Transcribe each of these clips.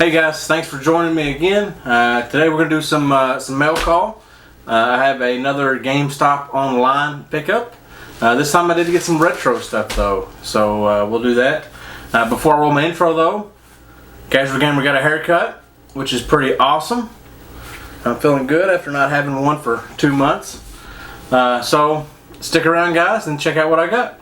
Hey guys, thanks for joining me again. Today we're going to do some mail call. I have another GameStop online pickup. This time I did get some retro stuff though, so we'll do that. Before I roll my intro though, Casual Gamer got a haircut, which is pretty awesome. I'm feeling good after not having one for 2 months. So stick around guys and check out what I got.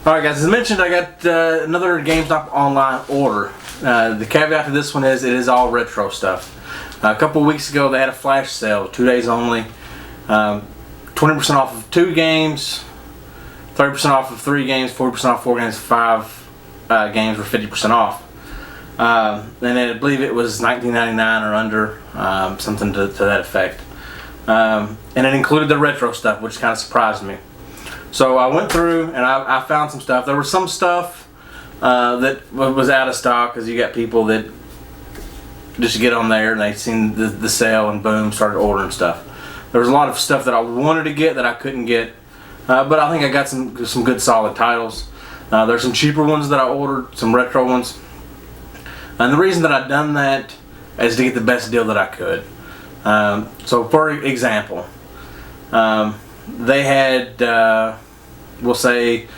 Alright guys, as mentioned, I got another GameStop online order. The caveat to this one is it is all retro stuff. A couple weeks ago they had a flash sale, 2 days only. 20% off of 2 games, 30% off of 3 games, 40% off 4 games, 5 games were 50% off. And I believe it was $19.99 or under, something to that effect. And it included the retro stuff, which kind of surprised me. So I went through and I found some stuff. There was some stuff that was out of stock because you got people that just get on there and they seen the sale and boom, started ordering stuff. There was a lot of stuff that I wanted to get that I couldn't get, but I think I got some good solid titles. There's some cheaper ones that I ordered, some retro ones. And the reason that I done that is to get the best deal that I could. So for example, they had, we'll say,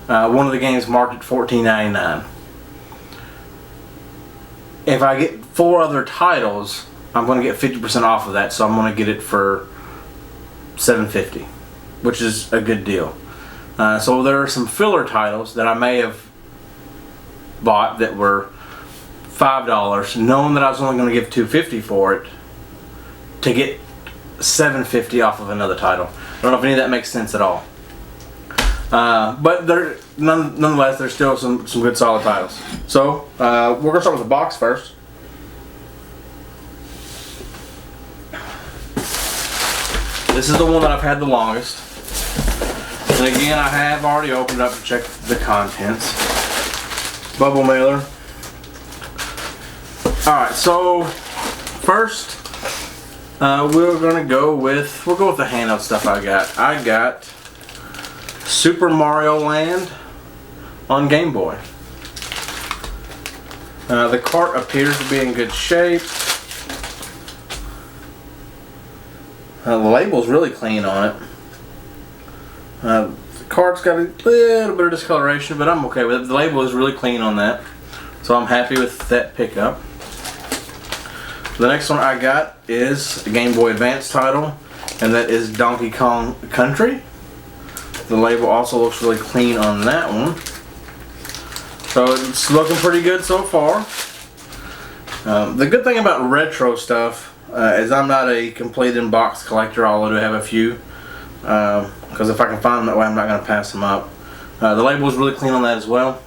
one of the games marked at $14.99. If I get 4 other titles, I'm going to get 50% off of that, so I'm going to get it for $7.50, which is a good deal. So there are some filler titles that I may have bought that were $5, knowing that I was only going to give $2.50 for it, to get $7.50 off of another title. I don't know if any of that makes sense at all. But nonetheless, there's still some good solid titles. So we're going to start with the box first. This is the one that I've had the longest. And again, I have already opened it up to check the contents. Bubble mailer. Alright, so first we'll go with the handheld stuff I got. I got Super Mario Land on Game Boy. The cart appears to be in good shape. The label's really clean on it. The cart's got a little bit of discoloration, but I'm okay with it. The label is really clean on that, so I'm happy with that pickup. The next one I got is a Game Boy Advance title, and that is Donkey Kong Country. The label also looks really clean on that one. So it's looking pretty good so far. The good thing about retro stuff is I'm not a complete in-box collector, although I do have a few. Because if I can find them that way, I'm not going to pass them up. The label is really clean on that as well.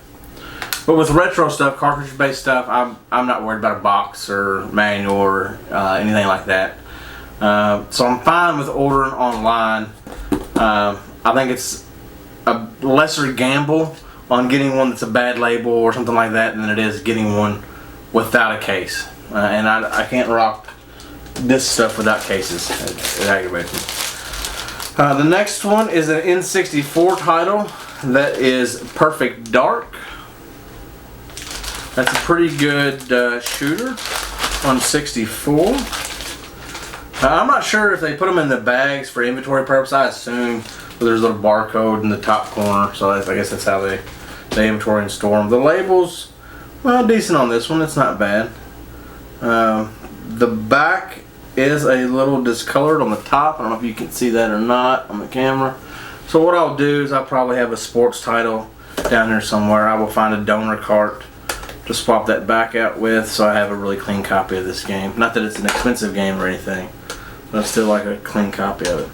But with retro stuff, cartridge-based stuff, I'm not worried about a box or manual or anything like that. So I'm fine with ordering online. I think it's a lesser gamble on getting one that's a bad label or something like that than it is getting one without a case. And I can't rock this stuff without cases. It aggravates me. The next one is an N64 title that is Perfect Dark. That's a pretty good shooter on 64. I'm not sure if they put them in the bags for inventory purposes. I assume there's a little barcode in the top corner, so I guess that's how they inventory and store them. The label's, well, decent on this one. It's not bad. The back is a little discolored on the top. I don't know if you can see that or not on the camera. So what I'll do is I'll probably have a sports title down here somewhere. I will find a donor cart to swap that back out with, so I have a really clean copy of this game. Not that it's an expensive game or anything, but I still like a clean copy of it.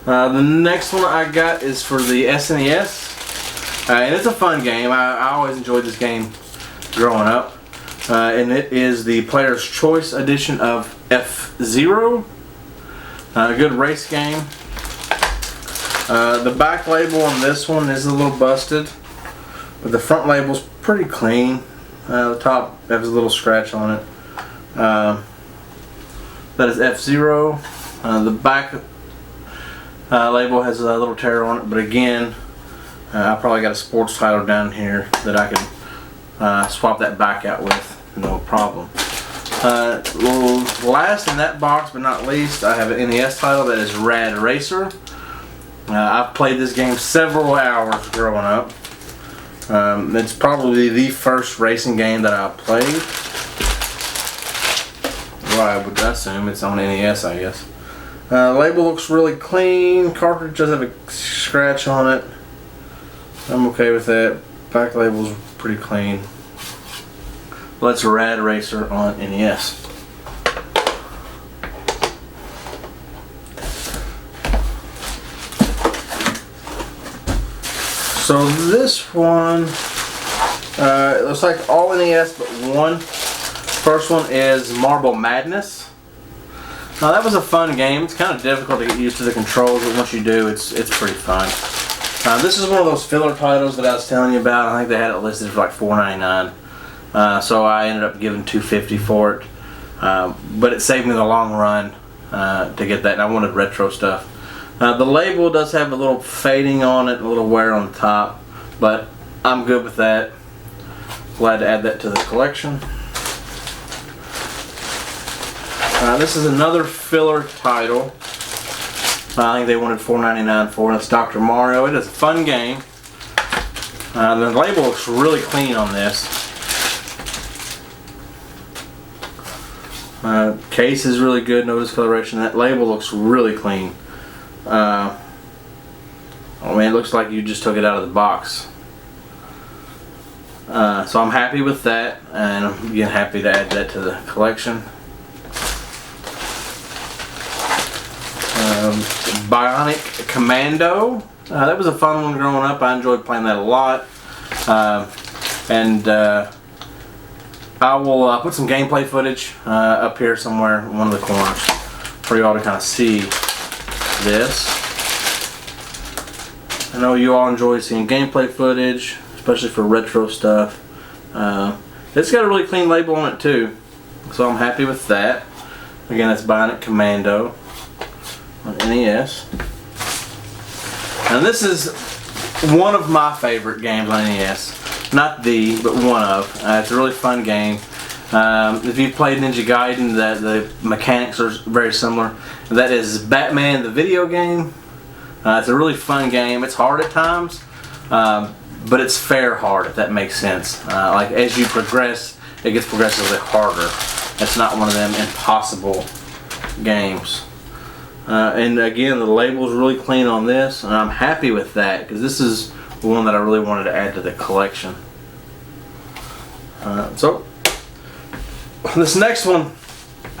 The next one I got is for the SNES, and it's a fun game. I always enjoyed this game growing up, and it is the Player's Choice edition of F-Zero. A good race game. The back label on this one is a little busted, but the front label's pretty clean. The top has a little scratch on it. That is F-Zero. The back label has a little tear on it, but again, I probably got a sports title down here that I can swap that back out with, no problem. Last in that box but not least, I have an NES title that is Rad Racer. I've played this game several hours growing up. It's probably the first racing game that I played. Well, I would assume it's on NES, I guess. Label looks really clean. Cartridge does have a scratch on it. I'm okay with that. Back label's pretty clean. Let's Rad Racer on NES. So this one, it looks like all NES but one. First one is Marble Madness. Now that was a fun game. It's kind of difficult to get used to the controls, but once you do, it's pretty fun. This is one of those filler titles that I was telling you about. I think they had it listed for like $4.99. So I ended up giving $2.50 for it. But it saved me the long run to get that, and I wanted retro stuff. The label does have a little fading on it, a little wear on the top, but I'm good with that. Glad to add that to the collection. This is another filler title. I think they wanted $4.99 for it. It's Dr. Mario. It is a fun game. The label looks really clean on this. Case is really good, no discoloration. That label looks really clean. Oh man, it looks like you just took it out of the box. So I'm happy with that, and I'm again happy to add that to the collection. Bionic Commando. That was a fun one growing up. I enjoyed playing that a lot. I will put some gameplay footage up here somewhere in one of the corners for y'all to kind of see this. I know you all enjoy seeing gameplay footage, especially for retro stuff. It's got a really clean label on it too, so I'm happy with that. Again, that's Bionic Commando on NES. And this is one of my favorite games on NES. Not the, but one of. It's a really fun game. If you've played Ninja Gaiden, the mechanics are very similar. That is Batman the video game. It's a really fun game. It's hard at times, but it's fair hard, if that makes sense. Like as you progress, it gets progressively harder. It's not one of them impossible games. And again, the label is really clean on this, and I'm happy with that because this is the one that I really wanted to add to the collection. So this next one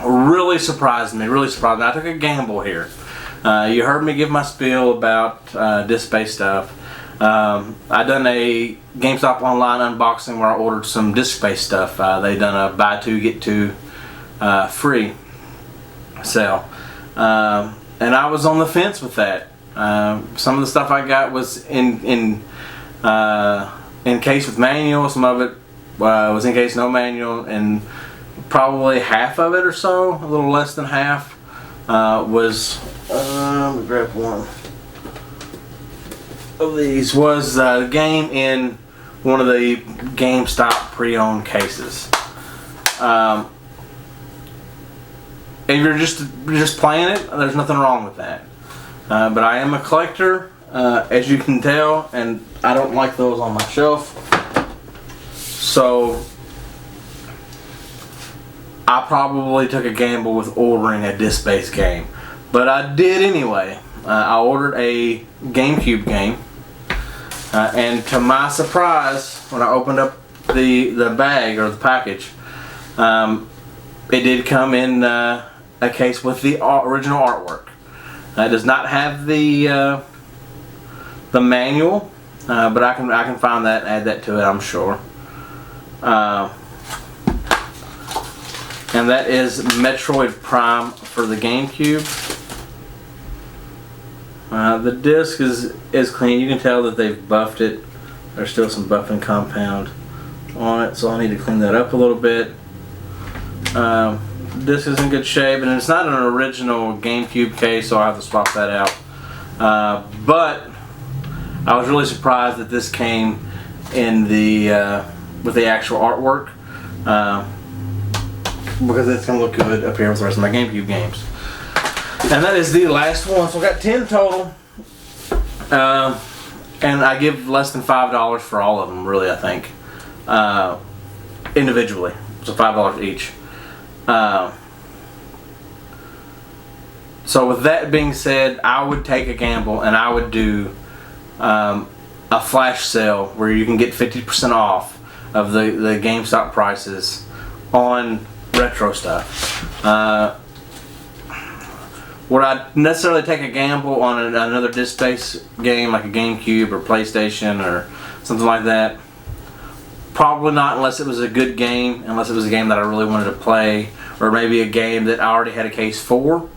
really surprised me. I took a gamble here. You heard me give my spiel about disc-based stuff. I done a GameStop online unboxing where I ordered some disc-based stuff. They done a buy two get two free sale, and I was on the fence with that. Some of the stuff I got was in case with manual. Some of it was in case no manual, and probably half of it or so, a little less than half, was. Let me grab one of these. Was the game in one of the GameStop pre-owned cases. If you're just playing it, there's nothing wrong with that. But I am a collector, as you can tell, and I don't like those on my shelf. So I probably took a gamble with ordering a disc-based game, but I did anyway. I ordered a GameCube game, and to my surprise, when I opened up the bag or the package, it did come in a case with the original artwork. It does not have the manual, but I can find that and add that to it, I'm sure. And that is Metroid Prime for the GameCube. The disc is clean. You can tell that they've buffed it. There's still some buffing compound on it, so I need to clean that up a little bit. The disc is in good shape, and it's not an original GameCube case, so I have to swap that out. But I was really surprised that this came in the with the actual artwork, because it's gonna look good up here with the rest of my GameCube games. And that is the last one. So I got 10 total, and I give less than $5 for all of them. Really, I think individually, so $5 each. So with that being said, I would take a gamble and I would do a flash sale where you can get 50% off of the GameStop prices on retro stuff. Would I necessarily take a gamble on another disc-based game like a GameCube or PlayStation or something like that? Probably not, unless it was a good game, unless it was a game that I really wanted to play, or maybe a game that I already had a case for,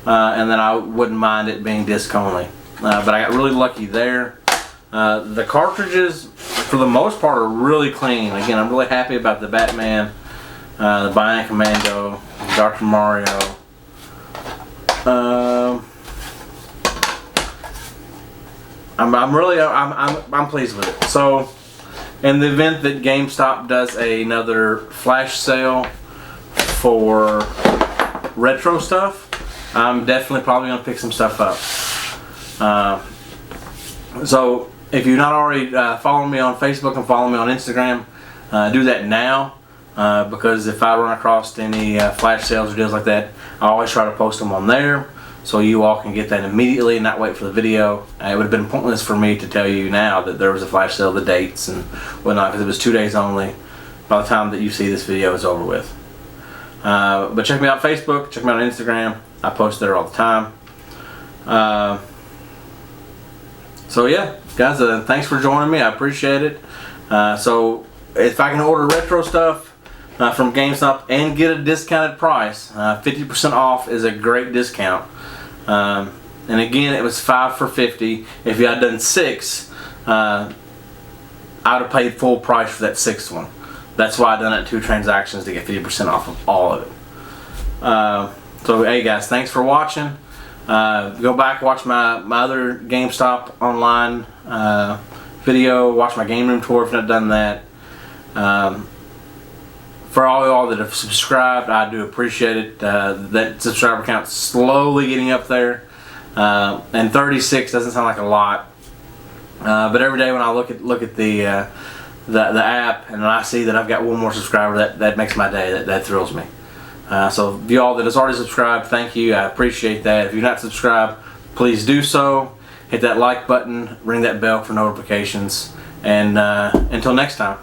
and then I wouldn't mind it being disc only. But I got really lucky there. The cartridges, for the most part, are really clean. Again, I'm really happy about the Batman, the Bionic Commando, Dr. Mario. I'm pleased with it. So, in the event that GameStop does another flash sale for retro stuff, I'm definitely probably gonna pick some stuff up. So, if you're not already following me on Facebook and following me on Instagram, do that now. Because if I run across any flash sales or deals like that, I always try to post them on there so you all can get that immediately and not wait for the video. It would have been pointless for me to tell you now that there was a flash sale, the dates and whatnot, because it was 2 days only. By the time that you see this video, it's over with. But check me out on Facebook, check me out on Instagram. I post there all the time. So yeah, guys, thanks for joining me. I appreciate it. So if I can order retro stuff from GameStop and get a discounted price, 50% off is a great discount. And again, it was 5 for $50. If you had done 6, I would have paid full price for that 6th one. That's why I done it 2 transactions to get 50% off of all of it. So hey guys, thanks for watching. Go back, watch my other GameStop online video, watch my game room tour if you've not done that. For all y'all that have subscribed, I do appreciate it. That subscriber count's slowly getting up there, and 36 doesn't sound like a lot, but every day when I look at the app and I see that I've got one more subscriber, that makes my day. That thrills me. So y'all that has already subscribed, thank you. I appreciate that. If you're not subscribed, please do so. Hit that like button, ring that bell for notifications, and until next time.